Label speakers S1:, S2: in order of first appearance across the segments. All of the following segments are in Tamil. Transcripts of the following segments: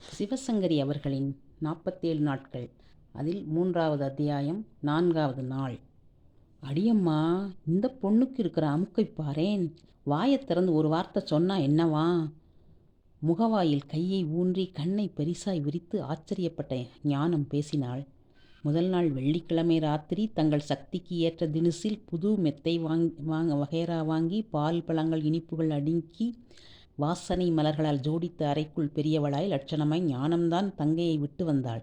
S1: சிவசங்கரி அவர்களின் 47 நாட்கள். அதில் 3வது அத்தியாயம், 4வது நாள். அடியம்மா, இந்த பொண்ணுக்கு இருக்கிற அமுக்கை பாரேன். வாயைத் திறந்து ஒரு வார்த்தை சொன்னா என்னவா? முகவாயில் கையை ஊன்றி கண்ணை பெரிசாய் விரித்து ஆச்சரியப்பட்ட ஞானம் பேசினாள். முதல் நாள் வெள்ளிக்கிழமை ராத்திரி தங்கள் சக்திக்கு ஏற்ற தினுசில் புது மெத்தை வகைரா வாங்கி பால் பழங்கள் இனிப்புகள் அடுக்கி வாசனை மலர்களால் ஜோடித்த அறைக்குள் பெரியவளாய் லட்சணமாய் ஞானம்தான் தங்கையை விட்டு வந்தாள்.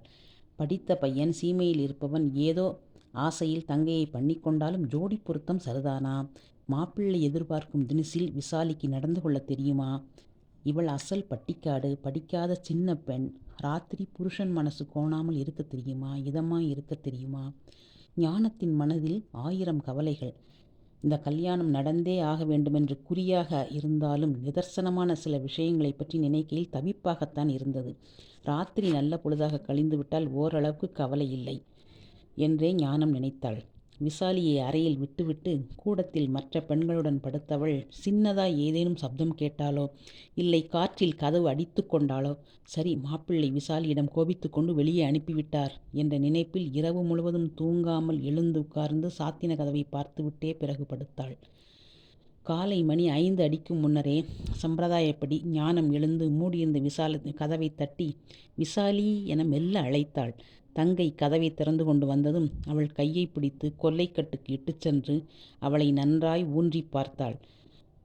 S1: படித்த பையன், சீமையில் இருப்பவன், ஏதோ ஆசையில் தங்கையை பண்ணிக்கொண்டாலும் ஜோடி பொருத்தம் சரிதானா? மாப்பிள்ளை எதிர்பார்க்கும் தினுசில் விசாலிக்கு நடந்து கொள்ள தெரியுமா? இவள் அசல் பட்டிக்காடு, படிக்காத சின்ன பெண். ராத்திரி புருஷன் மனசு கோணாமல் இருக்க தெரியுமா? இதமாய் இருக்க தெரியுமா? ஞானத்தின் மனதில் 1000 கவலைகள். இந்த கல்யாணம் நடந்தே ஆக வேண்டுமென்று குறியாக இருந்தாலும் நிதர்சனமான சில விஷயங்களை பற்றி நினைக்கையில் தவிப்பாகத்தான் இருந்தது. ராத்திரி நல்ல பொழுதாக கழிந்துவிட்டால் ஓரளவுக்கு கவலை இல்லை என்றே ஞானம் நினைத்தாள். விசாலியை அறையில் விட்டுவிட்டு கூடத்தில் மற்ற பெண்களுடன் படுத்தவள் சின்னதாய் ஏதேனும் சப்தம் கேட்டாலோ இல்லை காற்றில் கதவு அடித்து கொண்டாலோ சரி, மாப்பிள்ளை விசாலியிடம் கோபித்து கொண்டு வெளியே அனுப்பிவிட்டார் என்ற நினைப்பில் இரவு முழுவதும் தூங்காமல் எழுந்து உட்கார்ந்து சாத்தின கதவை பார்த்துவிட்டே பிறகு படுத்தாள். காலை மணி 5 அடிக்கும் முன்னரே சம்பிரதாயப்படி ஞானம் எழுந்து மூடியிருந்த கதவை தட்டி விசாலி என மெல்ல அழைத்தாள். தங்கை கதவை திறந்து கொண்டு வந்ததும் அவள் கையை பிடித்து கொல்லைக்கட்டுக்கு இட்டுச் சென்று அவளை நன்றாய் ஊன்றி பார்த்தாள்.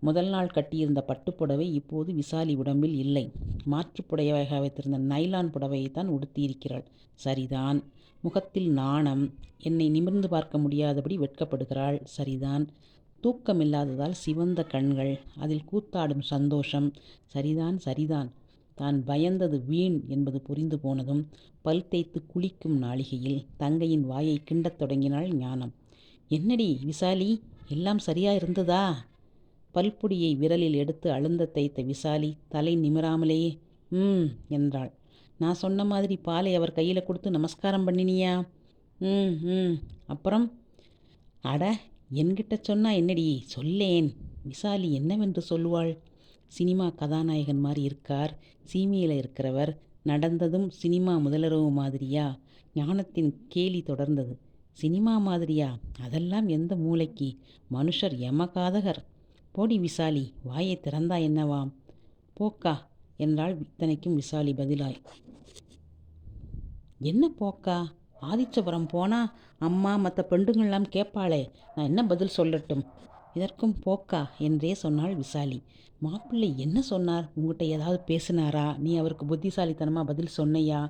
S1: முதல் நாள் கட்டியிருந்த பட்டுப்புடவை இப்போது விசாலி உடம்பில் இல்லை. மாற்றுப்புடவையாக வைத்திருந்த நைலான் புடவையைத்தான் உடுத்தியிருக்கிறாள். சரிதான். முகத்தில் நாணம். என்னை நிமிர்ந்து பார்க்க முடியாதபடி வெட்கப்படுகிறாள். சரிதான். தூக்கமில்லாததால் சிவந்த கண்கள், அதில் கூத்தாடும் சந்தோஷம். சரிதான் சரிதான். தான் பயந்தது வீண் என்பது புரிந்து போனதும் பல் தேய்த்து குளிக்கும் நாளிகையில் தங்கையின் வாயை கிண்டத் தொடங்கினாள் ஞானம். என்னடி விசாலி, எல்லாம் சரியா இருந்ததா? பல்பொடியை விரலில் எடுத்து அழுந்த தைத்த விசாலி தலை நிமிராமலேயே என்றாள். நான் சொன்ன மாதிரி பாலை அவர் கையில் கொடுத்து நமஸ்காரம் பண்ணினியா? அப்புறம்? அட, என்கிட்ட சொன்னா என்னடி, சொல்லேன். விசாலி என்னவென்று சொல்லுவாள்? சினிமா கதாநாயகன் மாதிரி இருக்கார், சீமையில் இருக்கிறவர், நடந்ததும் சினிமா முதலிரவு மாதிரியா? ஞானத்தின் கேலி தொடர்ந்தது. சினிமா மாதிரியா? அதெல்லாம் எந்த மூளைக்கு? மனுஷர் யமகாதகர். போடி விசாலி, வாயை திறந்தா என்னவாம்? போக்கா என்றாள் இத்தனைக்கும் விசாலி பதிலாய். என்ன போக்கா? ஆதிச்சபுரம் போனா அம்மா மற்ற பெண்டுங்கள்லாம் கேட்பாளே, நான் என்ன பதில் சொல்லட்டும்? இதற்கும் போக்கா என்றே சொன்னாள் விசாலி. மாப்பிள்ளை என்ன சொன்னார்? உங்ககிட்ட ஏதாவது பேசினாரா? நீ அவருக்கு புத்திசாலித்தனமாக பதில் சொன்னையா?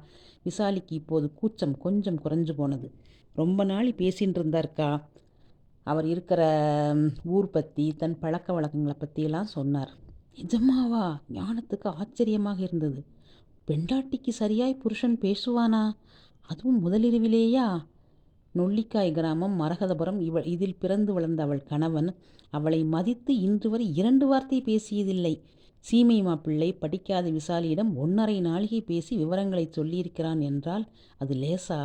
S1: விசாலிக்கு இப்போது கூச்சம் கொஞ்சம் குறைஞ்சு போனது. ரொம்ப நாள் பேசின்னு இருந்தார்க்கா. அவர் இருக்கிற ஊர் பற்றி, தன் பழக்க வழக்கங்களை பற்றியெல்லாம் சொன்னார். நிஜமாவா? ஞானத்துக்கு ஆச்சரியமாக இருந்தது. பெண்டாட்டிக்கு சரியாய் புருஷன் பேசுவானா? அதுவும் முதலிரவிலேயா? நொல்லிக்காய் கிராமம் மரகதபுரம். இதில் பிறந்து வளர்ந்த அவள் கணவன் அவளை மதித்து இன்று வரை 2 வார்த்தை பேசியதில்லை. சீமை மாப்பிள்ளை படிக்காத விசாலியிடம் 1½ நாளிகை பேசி விவரங்களை சொல்லியிருக்கிறான் என்றால் அது லேசா?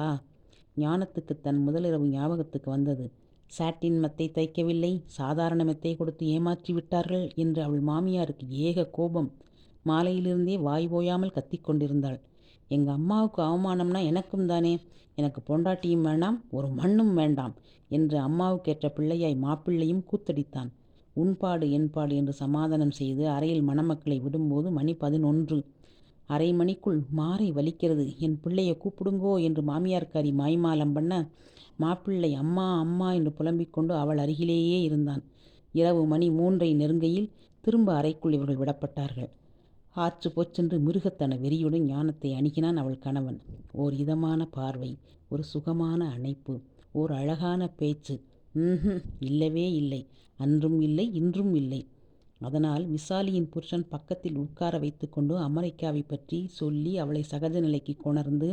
S1: ஞானத்துக்கு தன் முதலிரவு ஞாபகத்துக்கு வந்தது. சாட்டின் மெத்தை தைக்கவில்லை, சாதாரண மெத்தை கொடுத்து ஏமாற்றி விட்டார்கள் என்று அவள் மாமியாருக்கு ஏக கோபம். மாலையிலிருந்தே வாய் ஓயாமல் கத்திக்கொண்டிருந்தாள். எங்கள் அம்மாவுக்கு அவமானம்னா எனக்கும் தானே. எனக்கு பொண்டாட்டியும் வேண்டாம், ஒரு மண்ணும் வேண்டாம் என்று அம்மாவுக்கேற்ற பிள்ளையாய் மாப்பிள்ளையும் கூத்தடித்தான். உன்பாடு என்பாடு என்று சமாதானம் செய்து அறையில் மணமக்களை விடும்போது மணி 11. அரை மணிக்குள் மாறை வலிக்கிறது, என் பிள்ளையை கூப்பிடுங்கோ என்று மாமியார்காரி மாய்மாலம் பண்ண மாப்பிள்ளை அம்மா அம்மா என்று புலம்பிக் கொண்டு அவள் அருகிலேயே இருந்தான். இரவு மணி 3 நெருங்கையில் திரும்ப அறைக்குள் இவர்கள் விடப்பட்டார்கள். ஆச்சு போச்சென்று மிருகத்தன வெறியுடன் ஞானத்தை அணுகினான் அவள் கணவன். ஓர் இதமான பார்வை, ஒரு சுகமான அணைப்பு, ஓர் அழகான பேச்சு. இல்லவே இல்லை. அன்றும் இல்லை, இன்றும் இல்லை. அதனால் விசாலியின் புருஷன் பக்கத்தில் உட்கார வைத்து கொண்டு அமெரிக்காவை பற்றி சொல்லி அவளை சகஜ நிலைக்கு கொணர்ந்து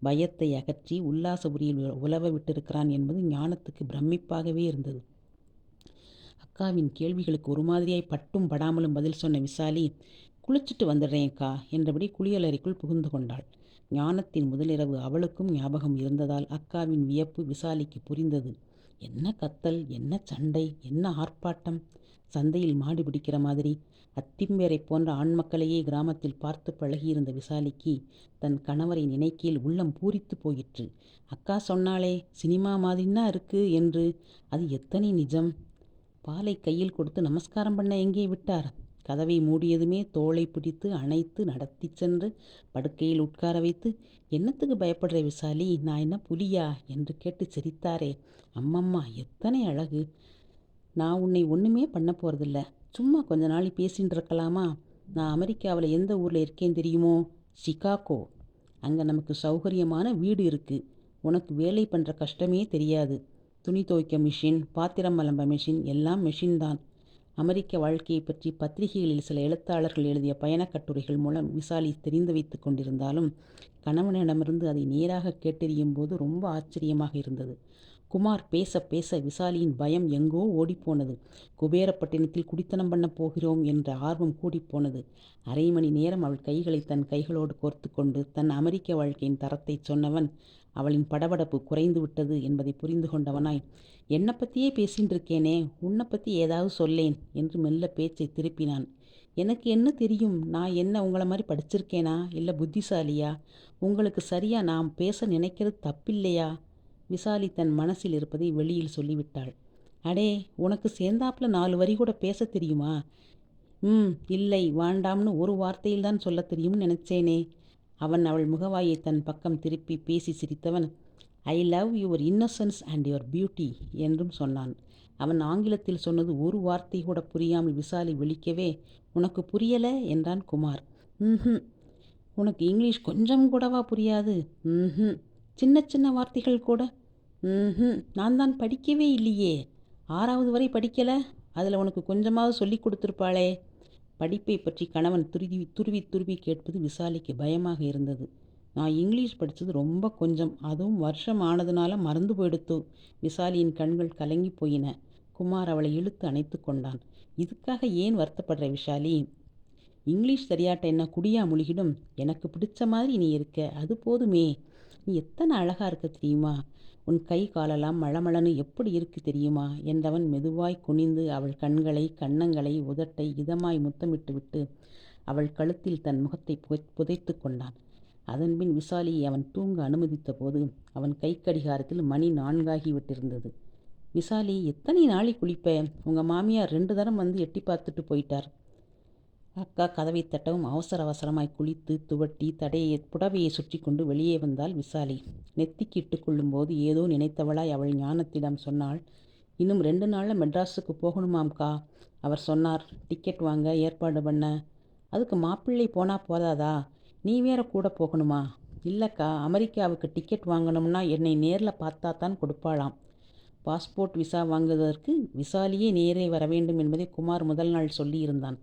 S1: பயத்தை அகற்றி உல்லாசபுரியில் உலவ விட்டிருக்கிறான் என்பது ஞானத்துக்கு பிரமிப்பாகவே இருந்தது. அக்காவின் கேள்விகளுக்கு ஒரு மாதிரியாய் பட்டும் படாமலும் பதில் சொன்ன விசாலி, குளிச்சுட்டு வந்துடுறேன்க்கா என்றபடி குளியலறைக்குள் புகுந்து கொண்டாள். ஞானத்தின் முதலிரவு அவளுக்கும் ஞாபகம் இருந்ததால் அக்காவின் வியப்பு விசாலிக்கு புரிந்தது. என்ன கத்தல், என்ன சண்டை, என்ன ஆர்ப்பாட்டம்! சந்தையில் மாடு பிடிக்கிற மாதிரி. அத்திம்பேரை போன்ற ஆண்மக்களையே கிராமத்தில் பார்த்து பழகியிருந்த விசாலிக்கு தன் கணவரை நினைக்கையில் உள்ளம் பூரித்து போயிற்று. அக்கா சொன்னாளே, சினிமா மாதிரின்னா இருக்கு என்று, அது எத்தனை நிஜம்! பாலை கையில் கொடுத்து நமஸ்காரம் பண்ண எங்கே விட்டார்? கதவை மூடியதுமே தோளை பிடித்து அணைத்து நடத்தி சென்று படுக்கையில் உட்கார வைத்து, என்னத்துக்கு பயப்படுற விசாலி, நான் என்ன புலியா என்று கேட்டு சிரித்தாரே. அம்மம்மா, எத்தனை அழகு! நான் உன்னை ஒன்றுமே பண்ண போகிறதில்ல, சும்மா கொஞ்ச நாளை பேசின்னு இருக்கலாமா? நான் அமெரிக்காவில் எந்த ஊரில் இருக்கேன் தெரியுமோ? சிகாகோ. அங்கே நமக்கு சௌகரியமான வீடு இருக்குது. உனக்கு வேலை பண்ணுற கஷ்டமே தெரியாது. துணி துவைக்க மிஷின், பாத்திரம் அலம்ப மிஷின், எல்லாம் மிஷின் தான். அமெரிக்க வாழ்க்கையை பற்றி பத்திரிகைகளில் சில எழுத்தாளர்கள் எழுதிய பயணக் கட்டுரைகள் மூலம் விசாலி தெரிந்து வைத்து கொண்டிருந்தாலும் கணவனிடமிருந்து அதை நேராக கேட்டறியும் போது ரொம்ப ஆச்சரியமாக இருந்தது. குமார் பேச பேச விசாலியின் பயம் எங்கோ ஓடிப்போனது. குபேரப்பட்டினத்தில் குடித்தனம் பண்ண போகிறோம் என்ற ஆர்வம் கூடிப்போனது. அரை மணி நேரம் அவள் கைகளை தன் கைகளோடு கோர்த்து கொண்டு தன் அமெரிக்க வாழ்க்கையின் தரத்தை சொன்னவன் அவளின் படபடப்பு குறைந்து விட்டது என்பதை புரிந்து கொண்டவனாய், என்னை பற்றியே பேசின்னு இருக்கேனே, உன்னை பற்றி ஏதாவது சொல்லேன் என்று மெல்ல பேச்சை திருப்பினான். எனக்கு என்ன தெரியும்? நான் என்ன உங்களை மாதிரி படிச்சிருக்கேனா, இல்லை புத்திசாலியா? உங்களுக்கு சரியா நான் பேச நினைக்கிறது தப்பில்லையா? விசாலி தன் மனசில் இருப்பதை வெளியில் சொல்லிவிட்டாள். அடே, உனக்கு சேர்ந்தாப்புல 4 வரி கூட பேச தெரியுமா? இல்லை, வாண்டாம்னு ஒரு வார்த்தையில் தான் சொல்ல தெரியும்னு நினைச்சேனே. அவன் அவள் முகவாயை தன் பக்கம் திருப்பி பேசி சிரித்தவன், I love your innocence and your beauty என்றும் சொன்னான். அவன் ஆங்கிலத்தில் சொன்னது ஒரு வார்த்தை கூட புரியாமல் விசாலி விழிக்கவே, உனக்கு புரியல என்றான் குமார். உனக்கு இங்கிலீஷ் கொஞ்சம் கூடவா புரியாது? சின்ன சின்ன வார்த்தைகள் கூட? நான் தான் படிக்கவே இல்லையே. 6வது வரை படிக்கலை. அதில் உனக்கு கொஞ்சமாவது சொல்லி கொடுத்துருப்பாளே. படிப்பை பற்றி கணவன் துருவி துருவி கேட்பது விசாலிக்கு பயமாக இருந்தது. நான் இங்கிலீஷ் படித்தது ரொம்ப கொஞ்சம், அதுவும் வருஷம் ஆனதுனால மறந்து போயிடுத்து. விசாலியின் கண்கள் கலங்கி போயின. குமார் அவளை இழுத்து அணைத்து கொண்டான். இதுக்காக ஏன் வருத்தப்படுற விசாலி? இங்கிலீஷ் தெரியாட்ட என்ன குடியா முழுகிடும்? எனக்கு பிடிச்ச மாதிரி நீ இருக்க, அது போதுமே. நீ எத்தனை அழகா இருக்க தெரியுமா? உன் கை காலெல்லாம் மழமழன்னு எப்படி இருக்கு தெரியுமா என்றவன் மெதுவாய் குனிந்து அவள் கண்களை, கன்னங்களை, உதட்டை இதமாய் முத்தமிட்டு விட்டு அவள் கழுத்தில் தன் முகத்தை புதைத்து கொண்டான். அதன்பின் விசாலியை அவன் தூங்க அனுமதித்த போது அவன் கைக்கடிகாரத்தில் மணி 4 விட்டிருந்தது. விசாலி, எத்தனை நாளை குளிப்ப? உங்கள் மாமியார் 2 தரம் வந்து எட்டி பார்த்துட்டு போயிட்டார். அக்கா கதவை தட்டவும் அவசர அவசரமாய் குளித்து துவட்டி புடவையை சுற்றி கொண்டு வெளியே வந்தாள் விசாலி. நெத்திக்கு இட்டுக்கொள்ளும் போது ஏதோ நினைத்தவளாய் அவள் ஞானத்திடம் சொன்னாள், இன்னும் 2 நாளில் மெட்ராஸுக்கு போகணுமாம்க்கா. அவர் சொன்னார் டிக்கெட் வாங்க ஏற்பாடு பண்ண. அதுக்கு மாப்பிள்ளை போனால் போதாதா? நீ வேற கூட போகணுமா? இல்லைக்கா, அமெரிக்காவுக்கு டிக்கெட் வாங்கணும்னா என்னை நேரில் பார்த்தா தான் கொடுப்பாளாம். பாஸ்போர்ட் விசா வாங்குவதற்கு விசாலியே நேரே வர வேண்டும் என்பதை குமார் முதல் நாள் சொல்லியிருந்தான்.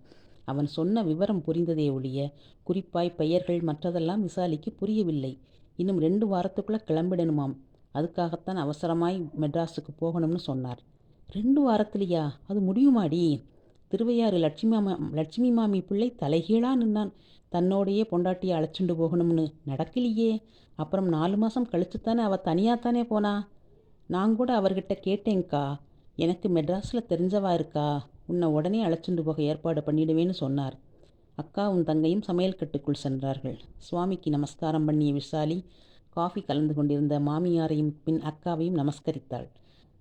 S1: அவன் சொன்ன விவரம் புரிந்ததே ஒழிய குறிப்பாய் பெயர்கள் மற்றதெல்லாம் விசாலிக்கு புரியவில்லை. இன்னும் 2 வாரத்துக்குள்ளே கிளம்பிடணுமாம். அதுக்காகத்தான் அவசரமாய் மெட்ராஸுக்கு போகணும்னு சொன்னார். 2 வாரத்திலையா? அது முடியுமாடி? திருவையாறு லட்சுமி மாமி பிள்ளை தலைகீழா நின்னான். தன்னோடையே பொண்டாட்டியை அழைச்சிண்டு போகணும்னு. நடக்கலையே. அப்புறம் 4 மாதம் கழிச்சுத்தானே அவள் தனியாகத்தானே போனா. நான் கூட அவர்கிட்ட கேட்டேங்க்கா, எனக்கு மெட்ராஸில் தெரிஞ்சவா இருக்கா, உன்னை உடனே அழைச்சிண்டு போக ஏற்பாடு பண்ணிடுவேன்னு சொன்னார். அக்காவும் தங்கையும் சமையல் கட்டுக்குள் சென்றார்கள். சுவாமிக்கு நமஸ்காரம் பண்ணிய விசாலி காஃபி கலந்து கொண்டிருந்த மாமியாரையும் பின் அக்காவையும் நமஸ்கரித்தாள்.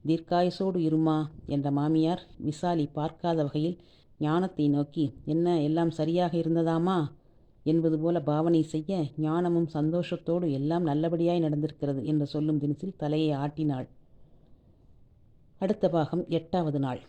S1: தீர்க்காயுசோடு இருமா என்ற மாமியார் விசாலி பார்க்காத வகையில் ஞானத்தை நோக்கி, என்ன எல்லாம் சரியாக இருந்ததாமா என்பது போல பாவனை செய்ய, ஞானமும் சந்தோஷத்தோடு எல்லாம் நல்லபடியாய் நடந்திருக்கிறது என்று சொல்லும் தினசில் தலையை ஆட்டினாள். அடுத்த பாகம் 8வது நாள்.